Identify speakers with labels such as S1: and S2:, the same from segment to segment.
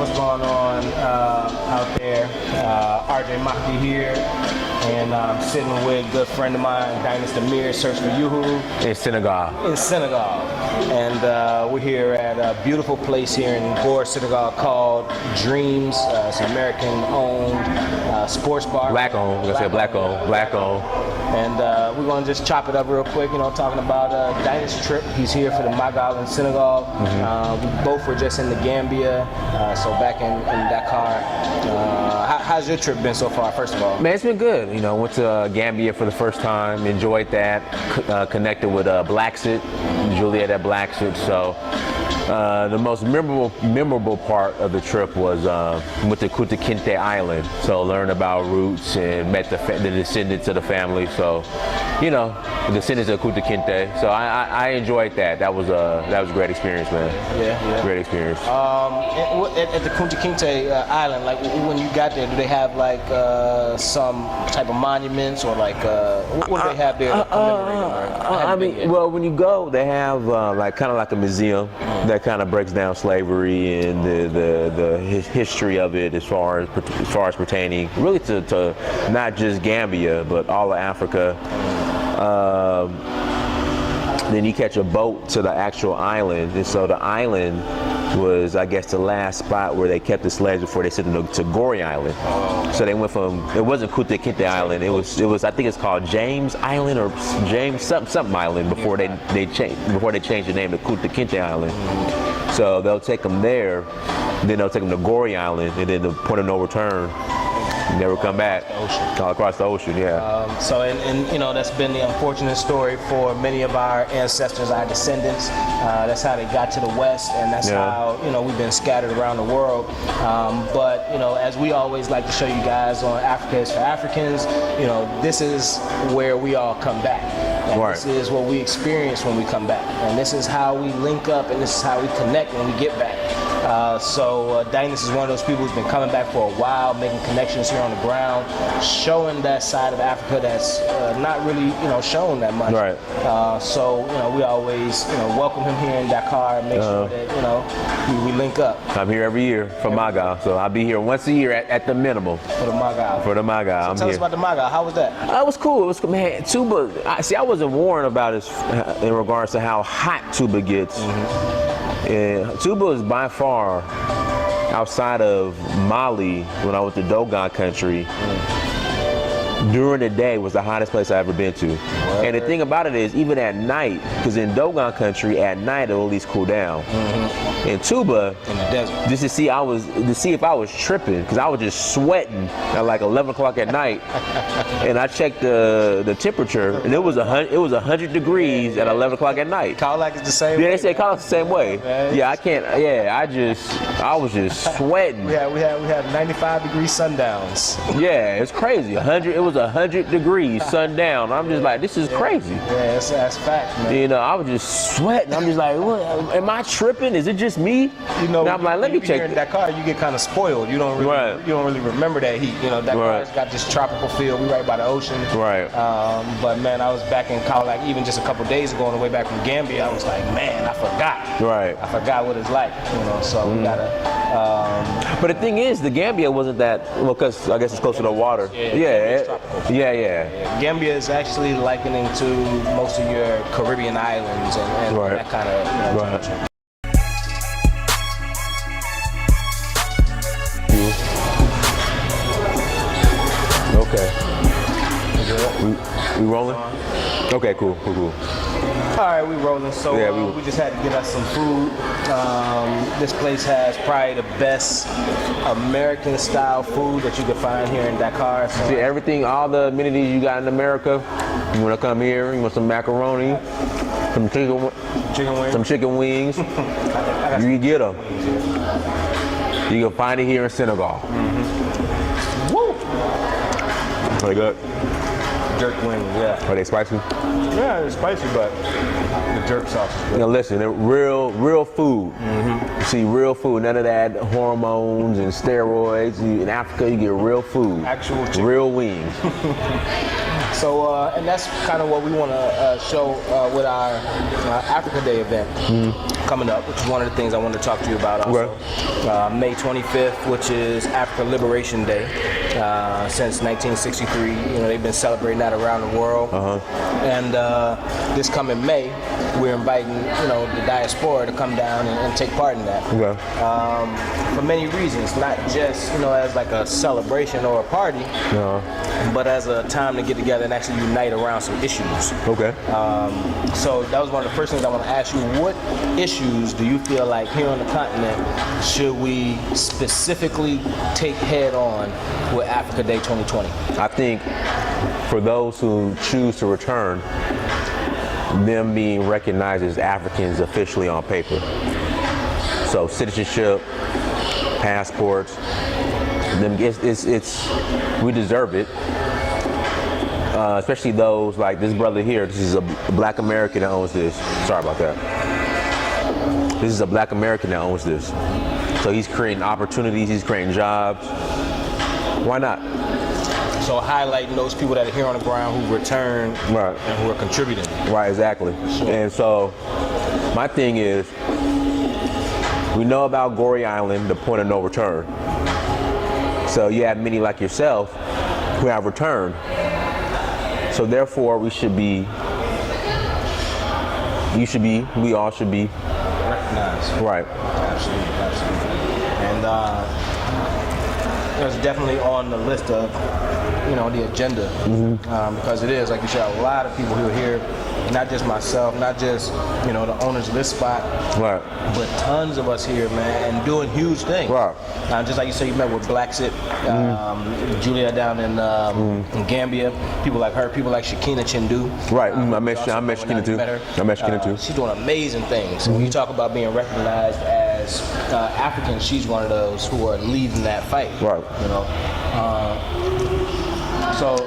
S1: what's going on out there? RJ Mahdi here, and I'm sitting with a good friend of mine, Dynast Amir, Search for Yuhu.
S2: In Senegal.
S1: In Senegal. And we're here at a beautiful place here in Dakar Senegal called Dreams. It's an American-owned sports bar.
S2: Black-owned. We're going to say black-owned. Black-owned.
S1: And we're going to just chop it up real quick, you know, talking about Dynast's trip. He's here for the Mahdi in Senegal. We both were just in the Gambia, so back in Dakar. How's your trip been so far, first of all?
S2: Man, it's been good. You know, went to Gambia for the first time, enjoyed that, connected with Blacksit, Juliet at Blacksit. So the most memorable part of the trip was went to Kunta Kinteh Island. So learned about roots and met the descendants of the family. So, you know, the descendants of Kunta Kinteh. So I enjoyed that. That was a great experience, man.
S1: Yeah.
S2: Great experience.
S1: At the Kunta Kinteh Island, like when you got there, do they have like some type of monuments or like what do they have there?
S2: I mean, well, when you go, they have like kind of like a museum that kind of breaks down slavery and the history of it as far as pertaining really to not just Gambia but all of Africa. Then you catch a boat to the actual island, and so the island was, I guess, the last spot where they kept the slaves before they sent them to Gory Island. So they went from, it wasn't Kunta Kinteh Island, it was I think it's called James Island or James something Island before they changed the name to Kunta Kinteh Island. So they'll take them there, then they'll take them to Gory Island, and then the point of no return. Never come back. All across the ocean, yeah.
S1: So, and you know, that's been the unfortunate story for many of our ancestors, our descendants. That's how they got to the West, and that's how, you know, we've been scattered around the world. But, you know, as we always like to show you guys on Africa is for Africans, you know, this is where we all come back. And this is what we experience when we come back. And this is how we link up, and this is how we connect when we get back. So Dynast is one of those people who's been coming back for a while, making connections here on the ground, showing that side of Africa that's not really, you know, shown that much.
S2: Right.
S1: So, you know, we always, you know, welcome him here in Dakar, make sure that, you know, we link up.
S2: I'm here every year for Mahdi, so I'll be here once a year at the minimum.
S1: For the Mahdi.
S2: For the Mahdi,
S1: so tell us about the Mahdi. How was that?
S2: It was cool. It was cool, man. Tuba. I wasn't warned about it in regards to how hot Tuba gets. And Tuba is by far, outside of Mali, when I went to Dogon country, during the day was the hottest place I've ever been to. And the thing about it is, even at night, because in Dogon country, at night it'll at least cool down. In Tuba,
S1: in the desert,
S2: just to see if I was tripping, because I was just sweating at like 11 o'clock at night, and I checked the temperature, and it was 100 degrees at 11 o'clock at night.
S1: Colac is the same way.
S2: Yeah, they say Colac's the same way. Yeah, I can't. Yeah, I was just sweating.
S1: We had 95-degree sundowns.
S2: Yeah, it's crazy. It was 100 degrees sundown. I'm just like, this is crazy.
S1: Yeah, that's fact, man.
S2: You know, I was just sweating. I'm just like, what, am I tripping? Is it just me?
S1: You know,
S2: and I'm like, let me check.
S1: Here in Dakar, you get kind of spoiled. You don't really remember that heat. You know, Dakar's got this tropical feel. We right by the ocean.
S2: Right.
S1: But man, I was back in Colac even just a couple days ago on the way back from Gambia. I was like, man, I forgot.
S2: Right.
S1: I forgot what it's like. You know, so we gotta.
S2: But the thing is, the Gambia wasn't that, well, because I guess it's close to the water. Yeah.
S1: Gambia is actually likening to most of your Caribbean islands and that kind of temperature.
S2: Okay. We rolling? Okay, cool.
S1: All right, we rolling. So we just had to get us some food. This place has probably the best American-style food that you can find here in Dakar. So
S2: see, everything, all the amenities you got in America. You want to come here? You want some macaroni, some chicken wings? You can get them. You can find it here in Senegal.
S1: Woo!
S2: Are they good?
S1: Jerk wings, yeah.
S2: Are they spicy?
S1: Yeah, they're spicy, but the jerk sauce is good.
S2: Now listen, they're real food. You see, real food, none of that hormones and steroids. In Africa, you get real food.
S1: Actual chicken.
S2: Real wings.
S1: So, and that's kind of what we want to show with our Africa Day event coming up, which is one of the things I wanted to talk to you about also. May 25th, which is Africa Liberation Day. Since 1963, you know, they've been celebrating that around the world. And this coming May, we're inviting, you know, the diaspora to come down and take part in that. For many reasons, not just, you know, as like a celebration or a party, but as a time to get together and actually unite around some issues. So that was one of the first things I want to ask you. What issues do you feel like here on the continent should we specifically take head on with Africa Day 2020?
S2: I think for those who choose to return, them being recognized as Africans officially on paper. So citizenship, passports, them, we deserve it. Especially those like this brother here. This is a black American that owns this. Sorry about that. This is a black American that owns this. So he's creating opportunities, he's creating jobs. Why not?
S1: So highlighting those people that are here on the ground who return and who are contributing.
S2: Right, exactly. And so my thing is, we know about Goree Island, the point of no return. So you have many like yourself who have returned. So therefore we all should be
S1: recognized.
S2: Right.
S1: Absolutely. And it was definitely on the list of, you know, the agenda, because it is, like you said, a lot of people who are here, not just myself, not just, you know, the owners of this spot, but tons of us here, man, and doing huge things. Just like you said, you met with Blacksit, Julia down in Gambia, people like her, people like Shakina Chindu.
S2: I met Shakina too.
S1: She's doing amazing things. When you talk about being recognized as African, she's one of those who are leading that fight. You know. So,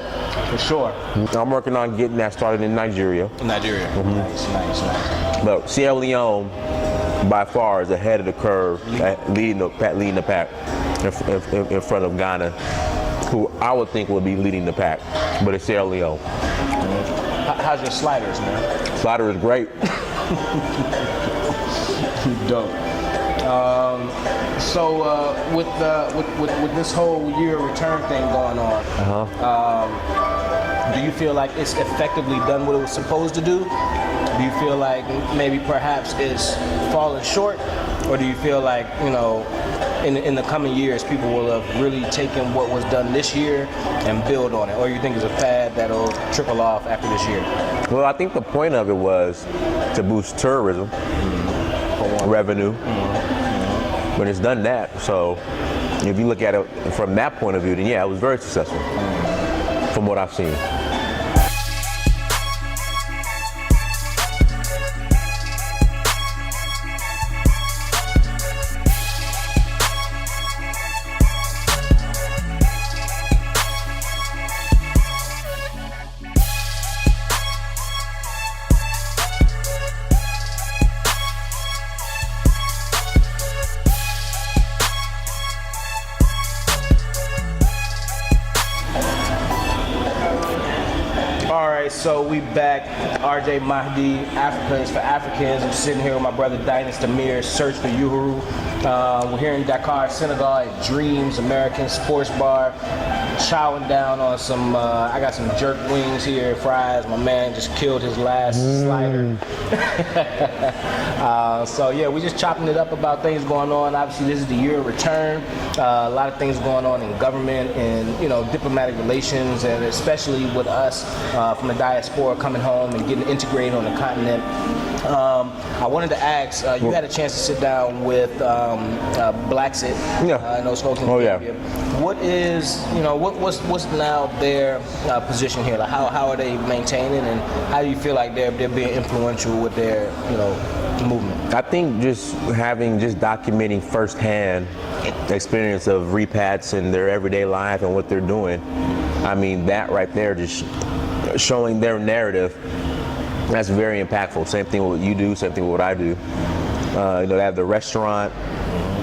S1: for sure.
S2: I'm working on getting that started in Nigeria.
S1: Nice.
S2: But Sierra Leone, by far, is ahead of the curve, leading the pack in front of Ghana, who I would think would be leading the pack, but it's Sierra Leone.
S1: How's your sliders, man?
S2: Slider is great.
S1: Dope. So with this whole year return thing going on, do you feel like it's effectively done what it was supposed to do? Do you feel like maybe perhaps it's fallen short, or do you feel like, you know, in the coming years people will have really taken what was done this year and build on it, or you think it's a fad that'll trickle off after this year?
S2: Well, I think the point of it was to boost tourism revenue. But it's done that, so if you look at it from that point of view, then yeah, it was very successful from what I've seen.
S1: So we back, RJ Mahdi, Africa is for Africans. I'm sitting here with my brother Dynast Amir, Search for Uhuru. We're here in Dakar, Senegal at Dreams American Sports Bar. Chowing down on some, I got some jerk wings here, fries. My man just killed his last slider. So yeah, we just chopping it up about things going on. Obviously this is the year of return. A lot of things going on in government and, you know, diplomatic relations, and especially with us from the diaspora coming home and getting integrated on the continent. I wanted to ask, you had a chance to sit down with Blacksit, and those folks in Gambia. What is, you know, what's now their position here? Like how are they maintaining, and how do you feel like they're being influential with their, you know, movement?
S2: I think just documenting firsthand experience of repats in their everyday life and what they're doing. I mean, that right there, just showing their narrative, that's very impactful. Same thing with what you do, same thing with what I do. You know, they have the restaurant.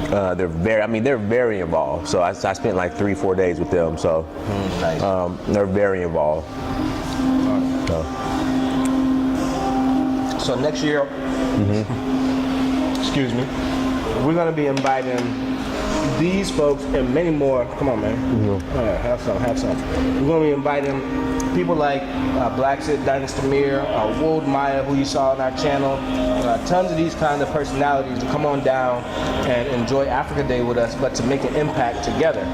S2: They're very involved. So I spent like 3-4 days with them. So they're very involved.
S1: So next year, excuse me, we're gonna be inviting these folks and many more. Come on, man. All right, have some. We're gonna be inviting people like Black Sid, Dynast Amir, Wold Maya, who you saw on our channel. Tons of these kind of personalities to come on down and enjoy Africa Day with us, but to make an impact together.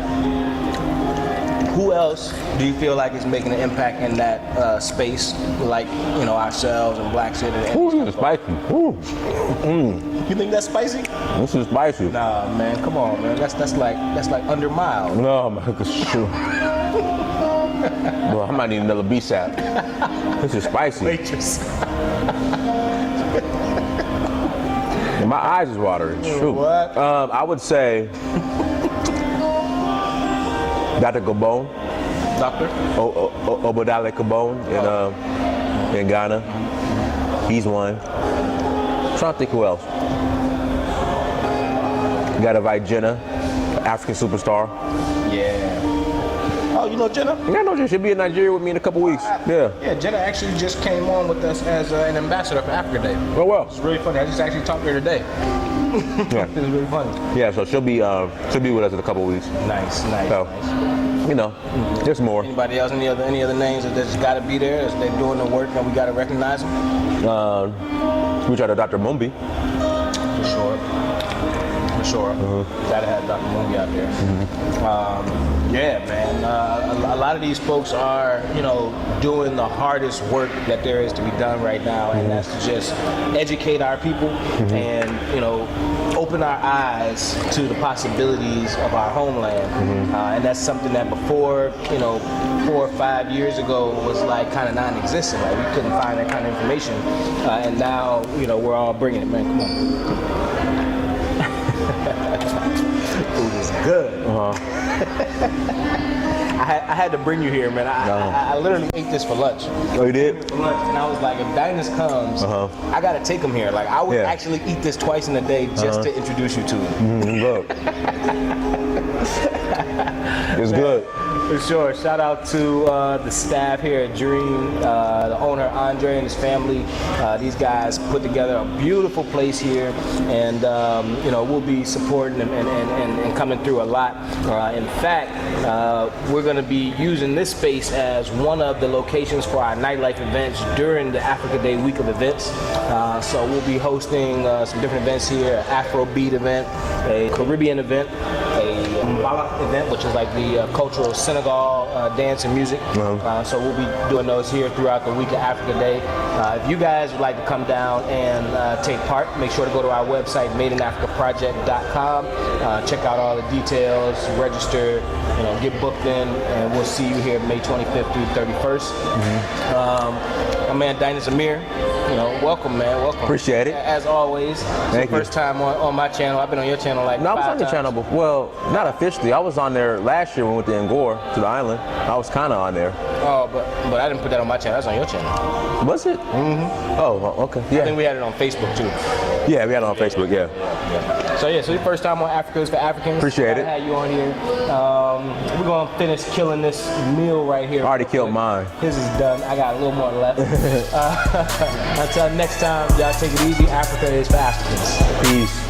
S1: Who else do you feel like is making an impact in that space, like ourselves and Black Sid?
S2: Ooh, this is spicy. Ooh.
S1: You think that's spicy?
S2: This is spicy.
S1: Nah, man, come on, man. That's like under mild.
S2: No, man, shoot. Well, I might need another B-sap. This is spicy.
S1: Waitress.
S2: And my eyes is watering. Shoot.
S1: What?
S2: I would say Dr. Gabon.
S1: Doctor?
S2: Obadale Gabon in Ghana. He's one. I'm trying to think who else. You got to invite Jenna, African superstar.
S1: Yeah. Oh, you know Jenna?
S2: Yeah, I know Jenna. She'll be in Nigeria with me in a couple weeks. Yeah.
S1: Yeah, Jenna actually just came on with us as an ambassador for Africa Day.
S2: Oh, well.
S1: It's really funny. I just actually talked to her today.
S2: Yeah.
S1: It was really funny.
S2: Yeah, so she'll be with us in a couple weeks.
S1: Nice.
S2: So, there's more.
S1: Anybody else? Any other names that just got to be there? They're doing the work and we got to recognize them?
S2: We try to Dr. Mumbi.
S1: For sure. Gotta have Dr. Mahdi out there. Yeah, man. A lot of these folks are, doing the hardest work that there is to be done right now, and that's to just educate our people and, open our eyes to the possibilities of our homeland. And that's something that before, 4 or 5 years ago was like kind of non-existent. Like we couldn't find that kind of information. And now, we're all bringing it, man. Come on. Food is good. I had to bring you here, man. I literally ate this for lunch.
S2: Oh, you did?
S1: For lunch, and I was like, if Dynast comes, I gotta take him here. Like I would actually eat this twice in a day just to introduce you to it.
S2: Look. It's good.
S1: For sure. Shout out to the staff here at Dream, the owner Andre and his family. These guys put together a beautiful place here, and we'll be supporting them and coming through a lot. In fact, we're going to be using this space as one of the locations for our nightlife events during the Africa Day week of events. So we'll be hosting some different events here: an Afrobeat event, a Caribbean event, a Mbala event, which is like the cultural Senegal dance and music. So we'll be doing those here throughout the week of Africa Day. If you guys would like to come down and take part, make sure to go to our website, madeinafricaproject.com. Check out all the details, register, get booked in, and we'll see you here May 25th through 31st. My man Dynast Amir, welcome, man. Welcome.
S2: Appreciate it.
S1: As always, it's the first time on my channel. I've been on your channel like
S2: No, I was
S1: 5
S2: on your
S1: times.
S2: channel before. Well, not officially. I was on there last year when we went to Ngor, to the island. I was kind of on there.
S1: Oh, but I didn't put that on my channel. That's on your channel.
S2: Was it? Oh, okay.
S1: I
S2: Yeah.
S1: think we had it on Facebook too.
S2: Yeah, we had it on Facebook, yeah.
S1: So your first time on Africa is for Africans.
S2: Appreciate it.
S1: I had you on here. We're gonna finish killing this meal right here.
S2: I already killed mine.
S1: His is done. I got a little more left. Until next time, y'all take it easy. Africa is for Africans.
S2: Peace.